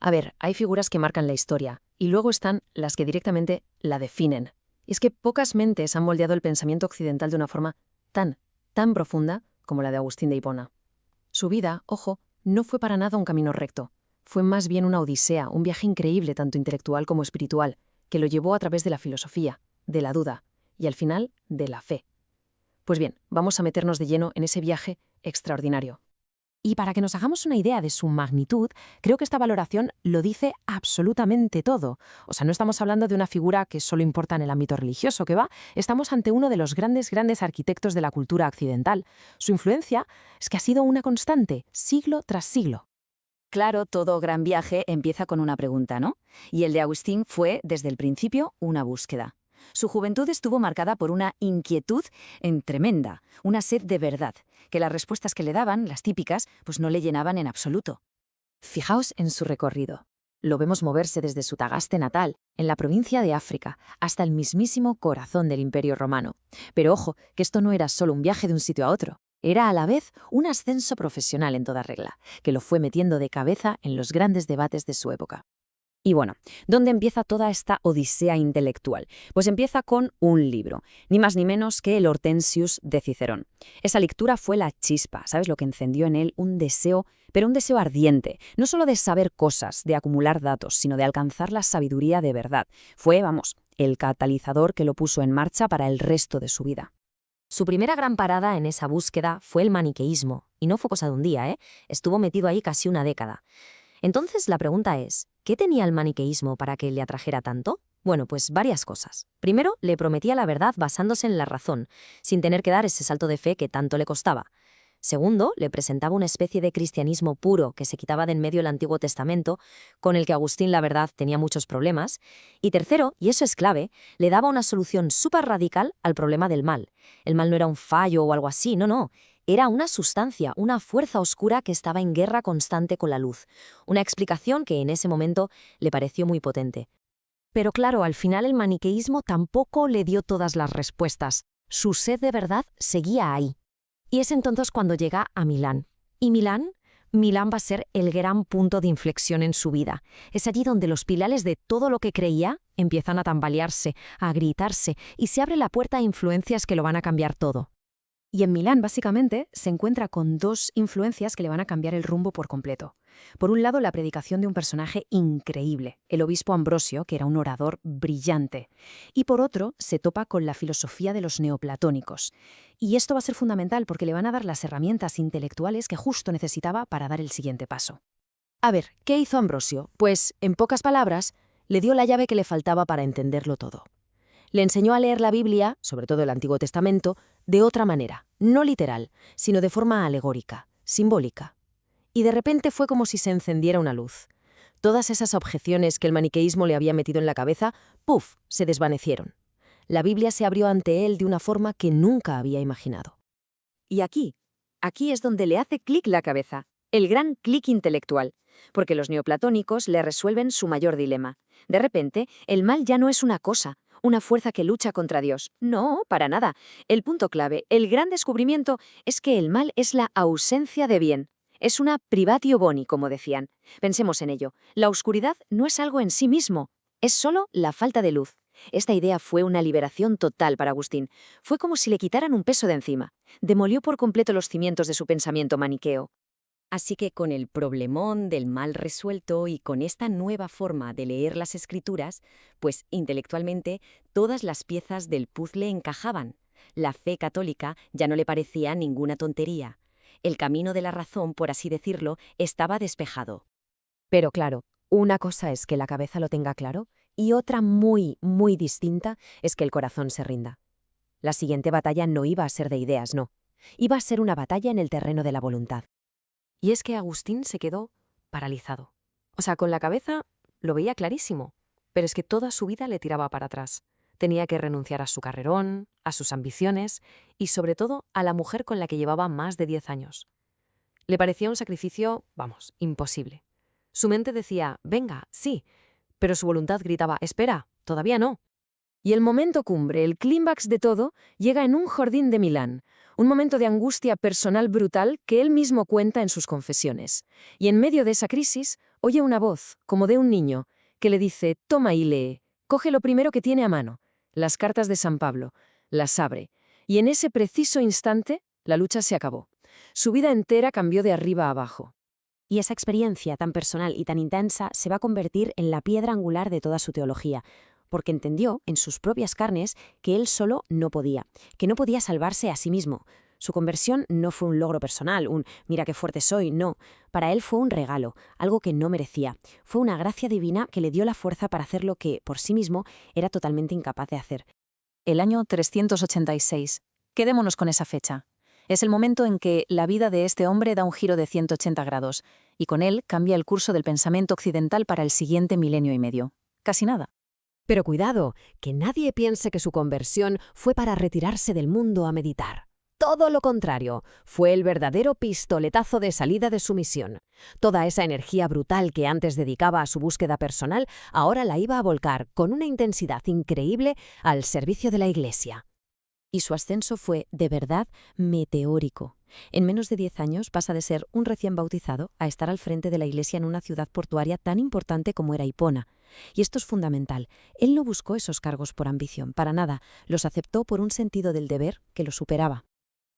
A ver, hay figuras que marcan la historia, y luego están las que directamente la definen. Y es que pocas mentes han moldeado el pensamiento occidental de una forma tan profunda como la de Agustín de Hipona. Su vida, ojo, no fue para nada un camino recto. Fue más bien una odisea, un viaje increíble tanto intelectual como espiritual, que lo llevó a través de la filosofía, de la duda y, al final, de la fe. Pues bien, vamos a meternos de lleno en ese viaje extraordinario. Y para que nos hagamos una idea de su magnitud, creo que esta valoración lo dice absolutamente todo. O sea, no estamos hablando de una figura que solo importa en el ámbito religioso, que va, estamos ante uno de los grandes arquitectos de la cultura occidental. Su influencia es que ha sido una constante, siglo tras siglo. Claro, todo gran viaje empieza con una pregunta, ¿no? Y el de Agustín fue, desde el principio, una búsqueda. Su juventud estuvo marcada por una inquietud tremenda, una sed de verdad, que las respuestas que le daban, las típicas, pues no le llenaban en absoluto. Fijaos en su recorrido. Lo vemos moverse desde su Tagaste natal, en la provincia de África, hasta el mismísimo corazón del Imperio Romano. Pero ojo, que esto no era solo un viaje de un sitio a otro. Era a la vez un ascenso profesional en toda regla, que lo fue metiendo de cabeza en los grandes debates de su época. Y bueno, ¿dónde empieza toda esta odisea intelectual? Pues empieza con un libro, ni más ni menos que el Hortensius de Cicerón. Esa lectura fue la chispa, ¿sabes? Lo que encendió en él un deseo, pero un deseo ardiente, no solo de saber cosas, de acumular datos, sino de alcanzar la sabiduría de verdad. Fue, el catalizador que lo puso en marcha para el resto de su vida. Su primera gran parada en esa búsqueda fue el maniqueísmo, y no fue cosa de un día, ¿eh? Estuvo metido ahí casi una década. Entonces la pregunta es, ¿qué tenía el maniqueísmo para que le atrajera tanto? Bueno, pues varias cosas. Primero, le prometía la verdad basándose en la razón, sin tener que dar ese salto de fe que tanto le costaba. Segundo, le presentaba una especie de cristianismo puro que se quitaba de en medio el Antiguo Testamento, con el que Agustín, la verdad, tenía muchos problemas. Y tercero, y eso es clave, le daba una solución súper radical al problema del mal. El mal no era un fallo o algo así, no. Era una sustancia, una fuerza oscura que estaba en guerra constante con la luz. Una explicación que en ese momento le pareció muy potente. Pero claro, al final el maniqueísmo tampoco le dio todas las respuestas. Su sed de verdad seguía ahí. Y es entonces cuando llega a Milán. ¿Y Milán? Milán va a ser el gran punto de inflexión en su vida. Es allí donde los pilares de todo lo que creía empiezan a tambalearse, a gritarse, y se abre la puerta a influencias que lo van a cambiar todo. Y en Milán, básicamente, se encuentra con dos influencias que le van a cambiar el rumbo por completo. Por un lado, la predicación de un personaje increíble, el obispo Ambrosio, que era un orador brillante. Y por otro, se topa con la filosofía de los neoplatónicos. Y esto va a ser fundamental porque le van a dar las herramientas intelectuales que justo necesitaba para dar el siguiente paso. A ver, ¿qué hizo Ambrosio? Pues, en pocas palabras, le dio la llave que le faltaba para entenderlo todo. Le enseñó a leer la Biblia, sobre todo el Antiguo Testamento, de otra manera, no literal, sino de forma alegórica, simbólica. Y de repente fue como si se encendiera una luz. Todas esas objeciones que el maniqueísmo le había metido en la cabeza, ¡puf!, se desvanecieron. La Biblia se abrió ante él de una forma que nunca había imaginado. Y aquí es donde le hace clic la cabeza, el gran clic intelectual, porque los neoplatónicos le resuelven su mayor dilema. De repente, el mal ya no es una cosa, una fuerza que lucha contra Dios. No, para nada. El punto clave, el gran descubrimiento, es que el mal es la ausencia de bien. Es una privatio boni, como decían. Pensemos en ello. La oscuridad no es algo en sí mismo, es solo la falta de luz. Esta idea fue una liberación total para Agustín. Fue como si le quitaran un peso de encima. Demolió por completo los cimientos de su pensamiento maniqueo. Así que con el problemón del mal resuelto y con esta nueva forma de leer las escrituras, pues intelectualmente todas las piezas del puzzle encajaban. La fe católica ya no le parecía ninguna tontería. El camino de la razón, por así decirlo, estaba despejado. Pero claro, una cosa es que la cabeza lo tenga claro y otra muy distinta es que el corazón se rinda. La siguiente batalla no iba a ser de ideas, no. Iba a ser una batalla en el terreno de la voluntad. Y es que Agustín se quedó paralizado. O sea, con la cabeza lo veía clarísimo, pero es que toda su vida le tiraba para atrás. Tenía que renunciar a su carrerón, a sus ambiciones y, sobre todo, a la mujer con la que llevaba más de 10 años. Le parecía un sacrificio, imposible. Su mente decía, venga, sí, pero su voluntad gritaba, espera, todavía no. Y el momento cumbre, el clímax de todo, llega en un jardín de Milán, un momento de angustia personal brutal que él mismo cuenta en sus confesiones. Y en medio de esa crisis, oye una voz, como de un niño, que le dice: «Toma y lee, coge lo primero que tiene a mano, las cartas de San Pablo», las abre, y en ese preciso instante la lucha se acabó. Su vida entera cambió de arriba a abajo. Y esa experiencia tan personal y tan intensa se va a convertir en la piedra angular de toda su teología, porque entendió en sus propias carnes que él solo no podía, que no podía salvarse a sí mismo. Su conversión no fue un logro personal, un «mira qué fuerte soy», no. Para él fue un regalo, algo que no merecía. Fue una gracia divina que le dio la fuerza para hacer lo que, por sí mismo, era totalmente incapaz de hacer. El año 386. Quedémonos con esa fecha. Es el momento en que la vida de este hombre da un giro de 180 grados, y con él cambia el curso del pensamiento occidental para el siguiente milenio y medio. Casi nada. Pero cuidado, que nadie piense que su conversión fue para retirarse del mundo a meditar. Todo lo contrario, fue el verdadero pistoletazo de salida de su misión. Toda esa energía brutal que antes dedicaba a su búsqueda personal, ahora la iba a volcar con una intensidad increíble al servicio de la Iglesia. Y su ascenso fue, de verdad, meteórico. En menos de 10 años pasa de ser un recién bautizado a estar al frente de la Iglesia en una ciudad portuaria tan importante como era Hipona. Y esto es fundamental. Él no buscó esos cargos por ambición, para nada. Los aceptó por un sentido del deber que lo superaba.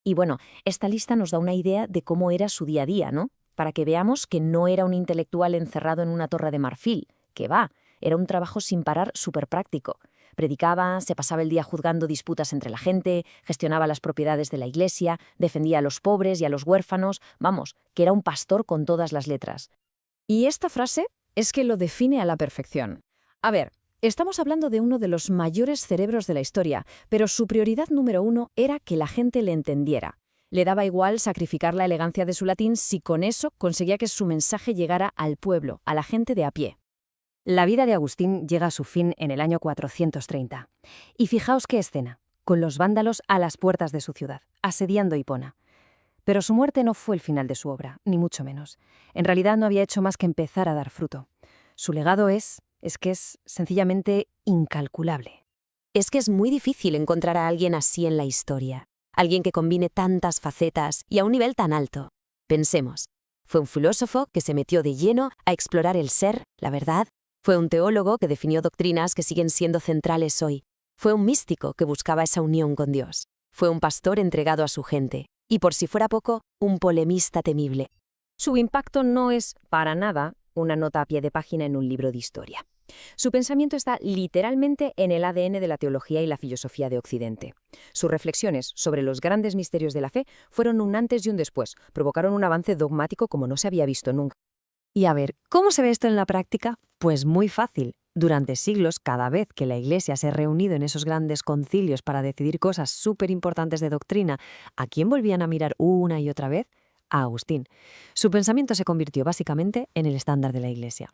Y bueno, esta lista nos da una idea de cómo era su día a día, ¿no? Para que veamos que no era un intelectual encerrado en una torre de marfil, que va, era un trabajo sin parar súper práctico. Predicaba, se pasaba el día juzgando disputas entre la gente, gestionaba las propiedades de la Iglesia, defendía a los pobres y a los huérfanos, vamos, que era un pastor con todas las letras. Y esta frase es que lo define a la perfección. A ver, estamos hablando de uno de los mayores cerebros de la historia, pero su prioridad número 1 era que la gente le entendiera. Le daba igual sacrificar la elegancia de su latín si con eso conseguía que su mensaje llegara al pueblo, a la gente de a pie. La vida de Agustín llega a su fin en el año 430. Y fijaos qué escena, con los vándalos a las puertas de su ciudad, asediando Hipona. Pero su muerte no fue el final de su obra, ni mucho menos. En realidad no había hecho más que empezar a dar fruto. Su legado es sencillamente incalculable. Es que es muy difícil encontrar a alguien así en la historia. Alguien que combine tantas facetas y a un nivel tan alto. Pensemos. Fue un filósofo que se metió de lleno a explorar el ser, la verdad. Fue un teólogo que definió doctrinas que siguen siendo centrales hoy. Fue un místico que buscaba esa unión con Dios. Fue un pastor entregado a su gente. Y por si fuera poco, un polemista temible. Su impacto no es, para nada, una nota a pie de página en un libro de historia. Su pensamiento está literalmente en el ADN de la teología y la filosofía de Occidente. Sus reflexiones sobre los grandes misterios de la fe fueron un antes y un después, provocaron un avance dogmático como no se había visto nunca. Y a ver, ¿cómo se ve esto en la práctica? Pues muy fácil. Durante siglos, cada vez que la Iglesia se ha reunido en esos grandes concilios para decidir cosas súper importantes de doctrina, ¿a quién volvían a mirar una y otra vez? A Agustín. Su pensamiento se convirtió básicamente en el estándar de la Iglesia.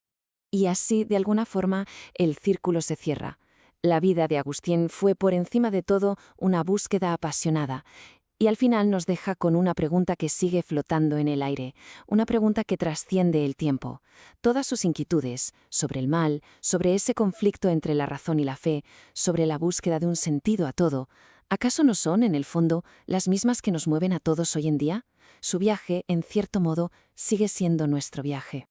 Y así, de alguna forma, el círculo se cierra. La vida de Agustín fue, por encima de todo, una búsqueda apasionada. Y al final nos deja con una pregunta que sigue flotando en el aire, una pregunta que trasciende el tiempo. Todas sus inquietudes, sobre el mal, sobre ese conflicto entre la razón y la fe, sobre la búsqueda de un sentido a todo, ¿acaso no son, en el fondo, las mismas que nos mueven a todos hoy en día? Su viaje, en cierto modo, sigue siendo nuestro viaje.